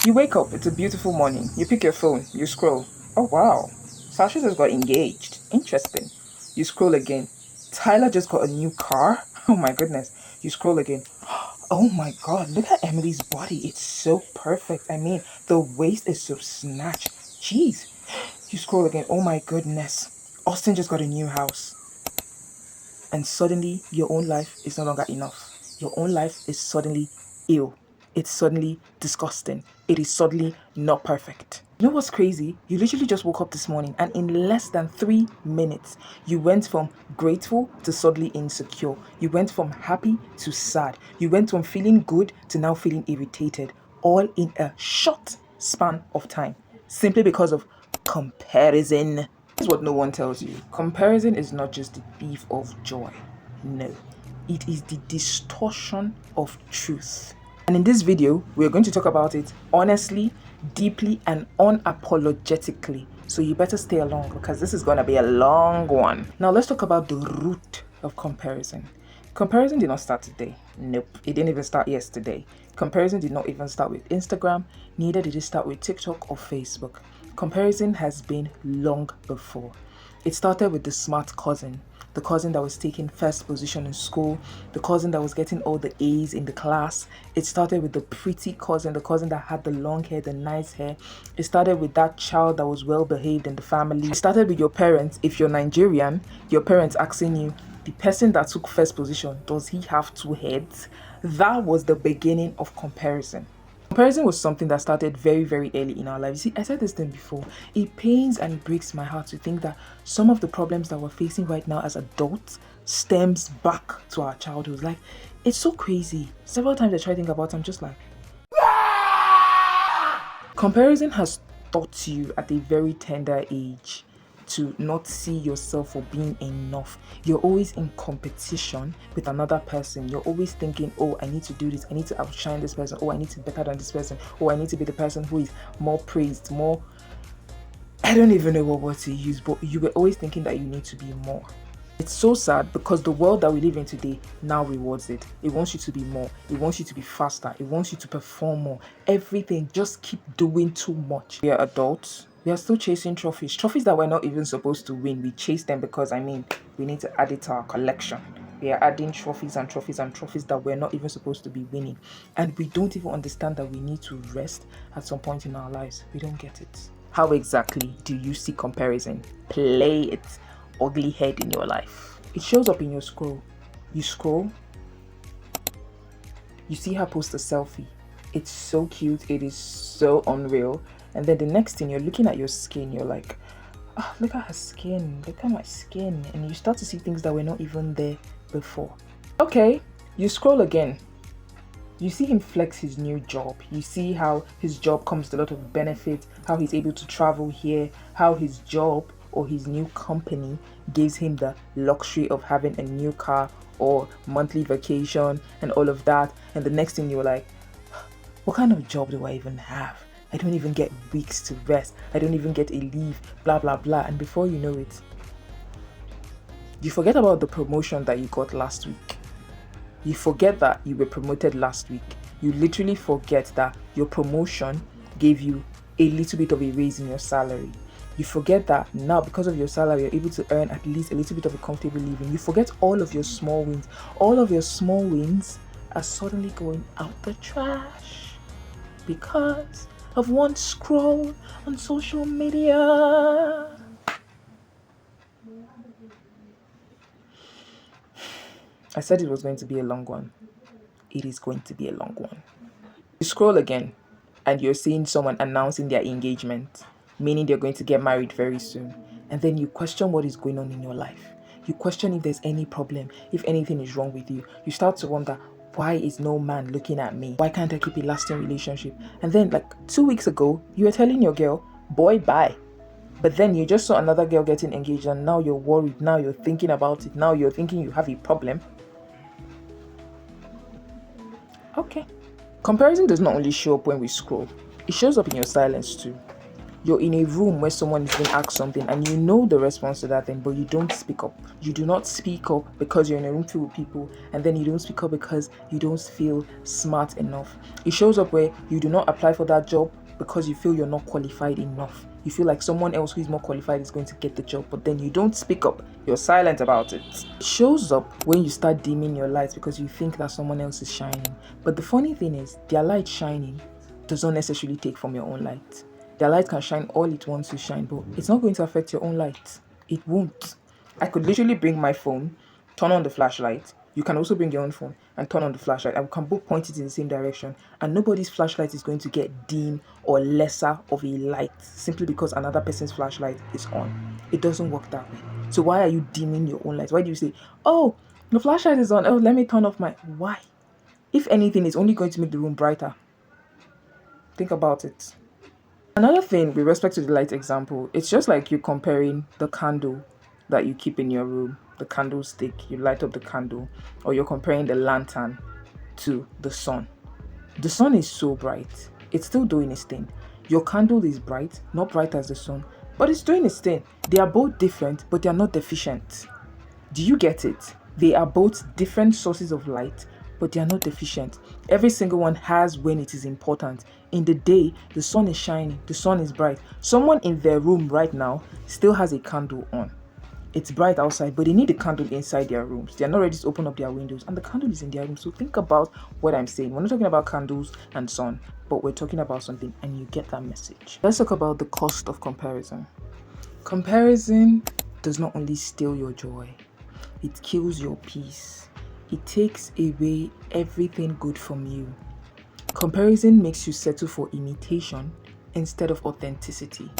You wake up, it's a beautiful morning. You pick your phone, you scroll. Oh wow, Sasha just got engaged. Interesting. You scroll again. Tyler just got a new car. Oh my goodness. You scroll again. Oh my god, look at Emily's body. It's so perfect. I mean, the waist is so snatched. Jeez. You scroll again. Oh my goodness. Austin just got a new house. And suddenly, your own life is no longer enough. Your own life is suddenly ill. It's suddenly disgusting. It is suddenly not perfect. You know what's crazy? You literally just woke up this morning and in less than 3 minutes, you went from grateful to suddenly insecure. You went from happy to sad. You went from feeling good to now feeling irritated, all in a short span of time, simply because of comparison. Here's what no one tells you. Comparison is not just the thief of joy. No, it is the distortion of truth. And in this video, we're going to talk about it honestly, deeply, and unapologetically. So you better stay along because this is going to be a long one. Now let's talk about the root of comparison. Comparison did not start today. Nope, it didn't even start yesterday. Comparison did not even start with Instagram, neither did it start with TikTok or Facebook. Comparison has been long before. It started with the smart cousin, the cousin that was taking first position in school, the cousin that was getting all the A's in the class. It started with the pretty cousin, the cousin that had the long hair, the nice hair. It started with that child that was well behaved in the family. It started with your parents. If you're Nigerian, your parents asking you, the person that took first position, does he have two heads? That was the beginning of comparison. Comparison was something that started very, very early in our lives. You see, I said this thing before. It pains and it breaks my heart to think that some of the problems that we're facing right now as adults stems back to our childhood. Like, it's so crazy. Several times I try to think about it, I'm just like, comparison has taught you at a very tender age to not see yourself for being enough. You're always in competition with another person. You're always thinking, oh, I need to do this. I need to outshine this person. Oh, I need to be better than this person. Oh, I need to be the person who is more praised, more... I don't even know what word to use, but you were always thinking that you need to be more. It's so sad because the world that we live in today now rewards it. It wants you to be more. It wants you to be faster. It wants you to perform more. Everything. Just keep doing too much. We are adults. We are still chasing trophies. Trophies that we're not even supposed to win. We chase them because, we need to add it to our collection. We are adding trophies and trophies and trophies that we're not even supposed to be winning. And we don't even understand that we need to rest at some point in our lives. We don't get it. How exactly do you see comparison play its ugly head in your life? It shows up in your scroll. You scroll, you see her post a selfie. It's so cute. It is so unreal. And then the next thing, you're looking at your skin, you're like, oh, look at her skin, look at my skin. And you start to see things that were not even there before. Okay, you scroll again. You see him flex his new job. You see how his job comes with a lot of benefits, how he's able to travel here, how his job or his new company gives him the luxury of having a new car or monthly vacation and all of that. And the next thing you're like, what kind of job do I even have? I don't even get weeks to rest. I don't even get a leave, blah, blah, blah. And before you know it, you forget about the promotion that you got last week. You forget that you were promoted last week. You literally forget that your promotion gave you a little bit of a raise in your salary. You forget that now because of your salary, you're able to earn at least a little bit of a comfortable living. You forget all of your small wins. All of your small wins are suddenly going out the trash because of one scroll on social media. I said it was going to be a long one. It is going to be a long one. You scroll again and you're seeing someone announcing their engagement, meaning they're going to get married very soon. And then you question what is going on in your life. You question if there's any problem, if anything is wrong with you. You start to wonder, why is no man looking at me? Why can't I keep a lasting relationship? And then like 2 weeks ago, you were telling your girl, boy, bye. But then you just saw another girl getting engaged and now you're worried. Now you're thinking about it. Now you're thinking you have a problem. Okay. Comparison does not only show up when we scroll. It shows up in your silence too. You're in a room where someone is being asked something and you know the response to that thing, but you don't speak up. You do not speak up because you're in a room filled with people, and then you don't speak up because you don't feel smart enough. It shows up where you do not apply for that job because you feel you're not qualified enough. You feel like someone else who is more qualified is going to get the job, but then you don't speak up. You're silent about it. It shows up when you start dimming your lights because you think that someone else is shining. But the funny thing is, their light shining does not necessarily take from your own light. Their light can shine all it wants to shine, but it's not going to affect your own light. It won't. I could literally bring my phone, turn on the flashlight. You can also bring your own phone and turn on the flashlight, and we can both point it in the same direction, and nobody's flashlight is going to get dim or lesser of a light simply because another person's flashlight is on. It doesn't work that way. So why are you dimming your own light? Why do you say, oh, the flashlight is on, oh, let me turn off my... Why? If anything, it's only going to make the room brighter. Think about it. Another thing with respect to the light example, it's just like you comparing the candle that you keep in your room, the candlestick, you light up the candle, or you're comparing the lantern to the sun. The sun is so bright, it's still doing its thing. Your candle is bright, not bright as the sun, but it's doing its thing. They are both different, but they are not deficient. Do you get it? They are both different sources of light, but they are not deficient. Every single one has when it is important. In the day, the sun is shining, the sun is bright. Someone in their room right now still has a candle on. It's bright outside, but they need a candle inside their rooms. They are not ready to open up their windows, and the candle is in their room. So think about what I'm saying. We're not talking about candles and sun, but we're talking about something, and you get that message. Let's talk about the cost of comparison. Comparison does not only steal your joy, it kills your peace. It takes away everything good from you. Comparison makes you settle for imitation instead of authenticity.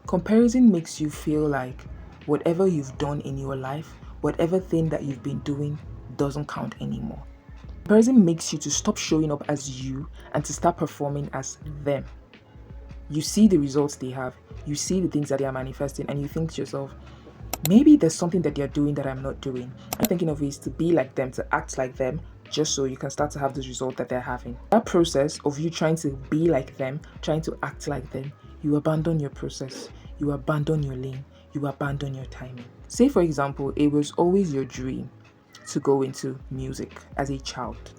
Comparison makes you feel like whatever you've done in your life, whatever thing that you've been doing doesn't count anymore. Comparison makes you to stop showing up as you and to start performing as them. You see the results they have, you see the things that they are manifesting, and you think to yourself, maybe there's something that they're doing that I'm not doing. I'm thinking of ways to be like them, to act like them, just so you can start to have this result that they're having. That process of you trying to be like them, trying to act like them, you abandon your process, you abandon your lane, you abandon your timing. Say for example, it was always your dream to go into music as a child.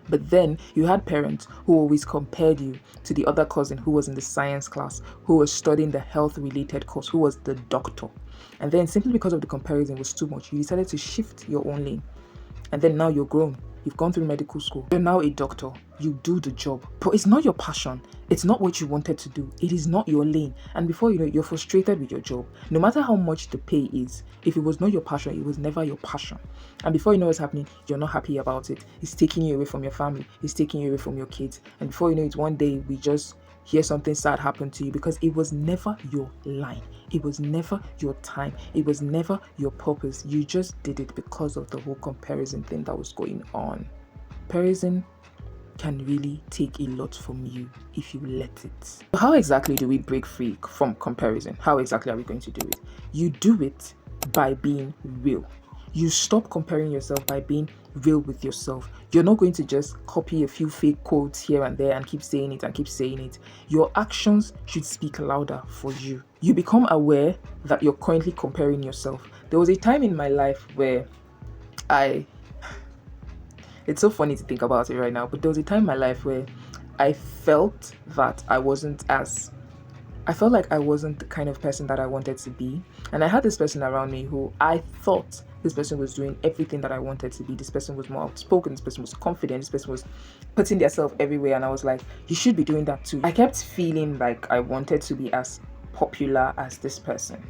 But then you had parents who always compared you to the other cousin who was in the science class, who was studying the health related course, who was the doctor. And then simply because of the comparison was too much, you decided to shift your own lane. And then now you're grown. You've gone through medical school. You're now a doctor. You do the job. But it's not your passion. It's not what you wanted to do. It is not your lane. And before you know it, you're frustrated with your job. No matter how much the pay is, if it was not your passion, it was never your passion. And before you know what's happening, you're not happy about it. It's taking you away from your family. It's taking you away from your kids. And before you know it, one day we just hear something sad happen to you because it was never your line. It was never your time. It was never your purpose. You just did it because of the whole comparison thing that was going on. Comparison can really take a lot from you if you let it. So how exactly do we break free from comparison? How exactly are we going to do it? You do it by being real. You stop comparing yourself by being real with yourself. You're not going to just copy a few fake quotes here and there and keep saying it and keep saying it. Your actions should speak louder for you. You become aware that you're currently comparing yourself. There was a time in my life where it's so funny to think about it right now, but there was a time in my life where I felt like I wasn't the kind of person that I wanted to be. And I had this person around me who I thought this person was doing everything that I wanted to be. This person was more outspoken, this person was confident, this person was putting themselves everywhere. And I was like, you should be doing that too. I kept feeling like I wanted to be as popular as this person.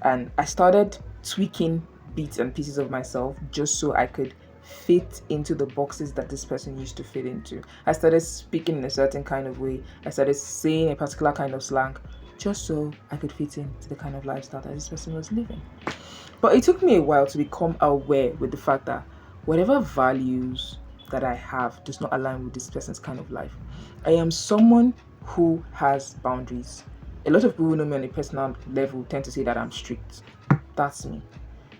And I started tweaking bits and pieces of myself just so I could fit into the boxes that this person used to fit into. I started speaking in a certain kind of way. I started saying a particular kind of slang just so I could fit into the kind of lifestyle that this person was living. But it took me a while to become aware with the fact that whatever values that I have does not align with this person's kind of life. I am someone who has boundaries. A lot of people who know me on a personal level tend to say that I'm strict. That's me.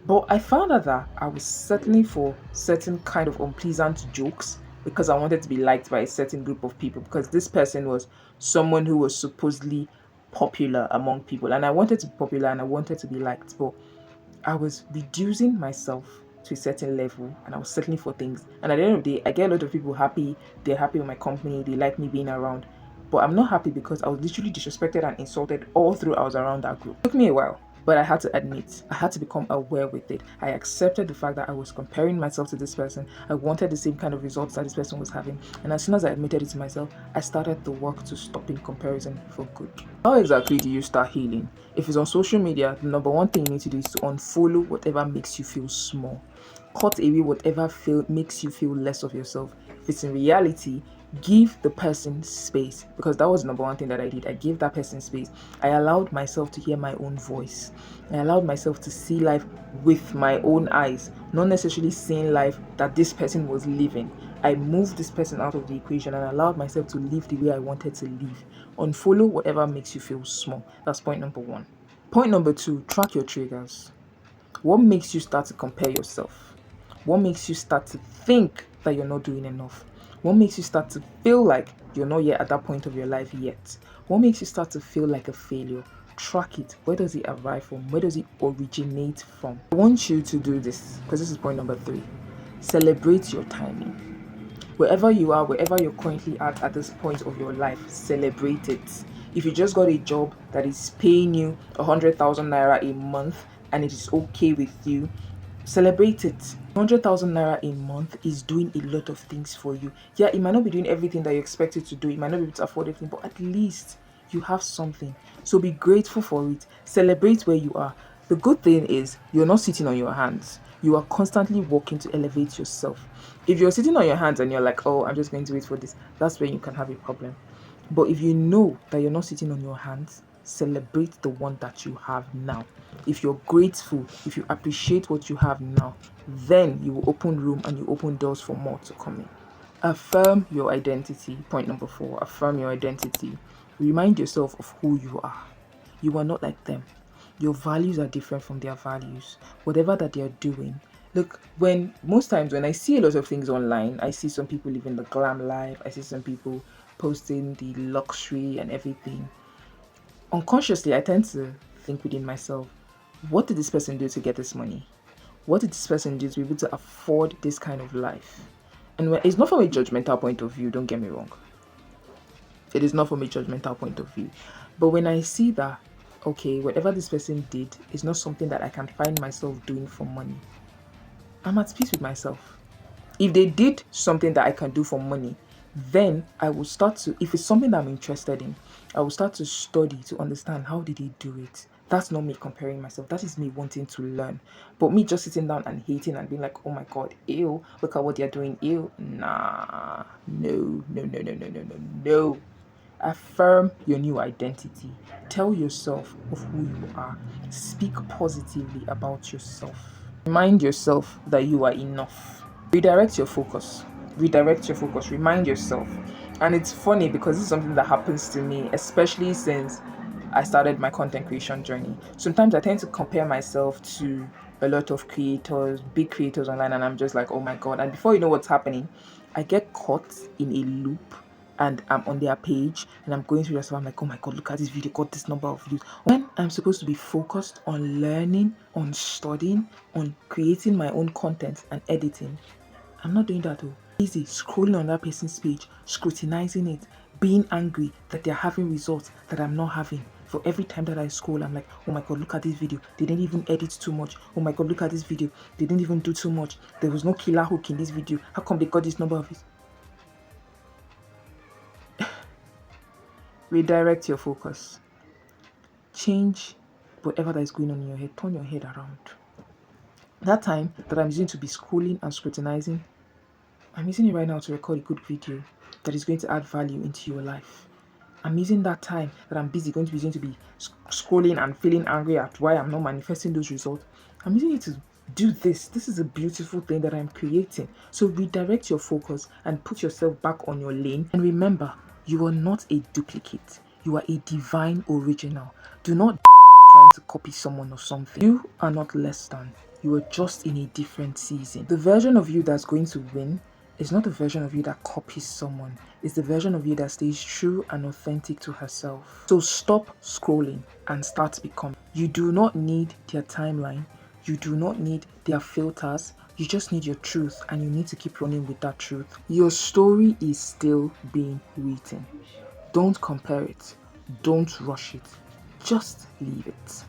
But I found out that I was settling for certain kind of unpleasant jokes because I wanted to be liked by a certain group of people, because this person was someone who was supposedly popular among people, and I wanted to be popular and I wanted to be liked, but I was reducing myself to a certain level and I was settling for things. And at the end of the day, I get a lot of people happy. They're happy with my company. They like me being around. But I'm not happy because I was literally disrespected and insulted all through I was around that group. It took me a while, but I had to admit, I had to become aware with it. I accepted the fact that I was comparing myself to this person. I wanted the same kind of results that this person was having. And as soon as I admitted it to myself, I started the work to stop in comparison for good. How exactly do you start healing? If it's on social media, the number one thing you need to do is to unfollow whatever makes you feel small. Cut away whatever makes you feel less of yourself. If it's in reality, give the person space, because that was the number one thing that I did. I gave that person space. I allowed myself to hear my own voice. I allowed myself to see life with my own eyes, not necessarily seeing life that this person was living. I moved this person out of the equation and allowed myself to live the way I wanted to live. Unfollow whatever makes you feel small. That's point number one. Point number two, track your triggers. What makes you start to compare yourself? What makes you start to think that you're not doing enough? What makes you start to feel like you're not yet at that point of your life yet? What makes you start to feel like a failure? Track it. Where does it arrive from? Where does it originate from? I want you to do this because this is point number three. Celebrate your timing. Wherever you are, wherever you're currently at this point of your life, celebrate it. If you just got a job that is paying you 100,000 naira a month and it is okay with you, celebrate it. 100,000 naira a month is doing a lot of things for you. Yeah, it might not be doing everything that you expect it to do. It might not be able to afford everything, but at least you have something. So be grateful for it. Celebrate where you are. The good thing is you're not sitting on your hands. You are constantly working to elevate yourself. If you're sitting on your hands and you're like, oh, I'm just going to wait for this, that's when you can have a problem. But if you know that you're not sitting on your hands, celebrate the one that you have now. If you're grateful, if you appreciate what you have now, then you will open room and you open doors for more to come in. Affirm your identity. Point number 4, affirm your identity. Remind yourself of who you are. You are not like them. Your values are different from their values. Whatever that they are doing. Look, most times when I see a lot of things online, I see some people living the glam life. I see some people posting the luxury and everything. Unconsciously, I tend to think within myself, what did this person do to get this money? What did this person do to be able to afford this kind of life? And it's not from a judgmental point of view, don't get me wrong. It is not from a judgmental point of view. But when I see that, okay, whatever this person did is not something that I can find myself doing for money, I'm at peace with myself. If they did something that I can do for money, then I will start to, if it's something that I'm interested in, I will start to study to understand how did he do it. That's not me comparing myself. That is me wanting to learn. But me just sitting down and hating and being like, oh my God, ew, look at what they're doing, ew. Nah, no, no, no, no, no, no, no, no. Affirm your new identity. Tell yourself of who you are. Speak positively about yourself. Remind yourself that you are enough. Redirect your focus. Redirect your focus. Remind yourself. And it's funny because this is something that happens to me, especially since I started my content creation journey. Sometimes I tend to compare myself to a lot of creators, big creators online, and I'm just like, oh my God. And before you know what's happening, I get caught in a loop and I'm on their page and I'm going through their stuff. I'm like, oh my God, look at this video, got this number of views. When I'm supposed to be focused on learning, on studying, on creating my own content and editing, I'm not doing that. Easy scrolling on that person's page, scrutinizing it, being angry that they're having results that I'm not having. For every time that I scroll, I'm like, oh my God, look at this video. They didn't even edit too much. Oh my God, look at this video. They didn't even do too much. There was no killer hook in this video. How come they got this number of views? Redirect your focus. Change whatever that is going on in your head. Turn your head around. That time that I'm using to be scrolling and scrutinizing, I'm using it right now to record a good video that is going to add value into your life. I'm using that time that I'm going to be using to be scrolling and feeling angry at why I'm not manifesting those results. I'm using it to do this. This is a beautiful thing that I'm creating. So redirect your focus and put yourself back on your lane. And remember, you are not a duplicate. You are a divine original. Do not trying to copy someone or something. You are not less than. You are just in a different season. The version of you that's going to win It's not the version of you that copies someone. It's the version of you that stays true and authentic to herself. So stop scrolling and start becoming. You do not need their timeline. You do not need their filters. You just need your truth, and you need to keep running with that truth. Your story is still being written. Don't compare it. Don't rush it. Just leave it.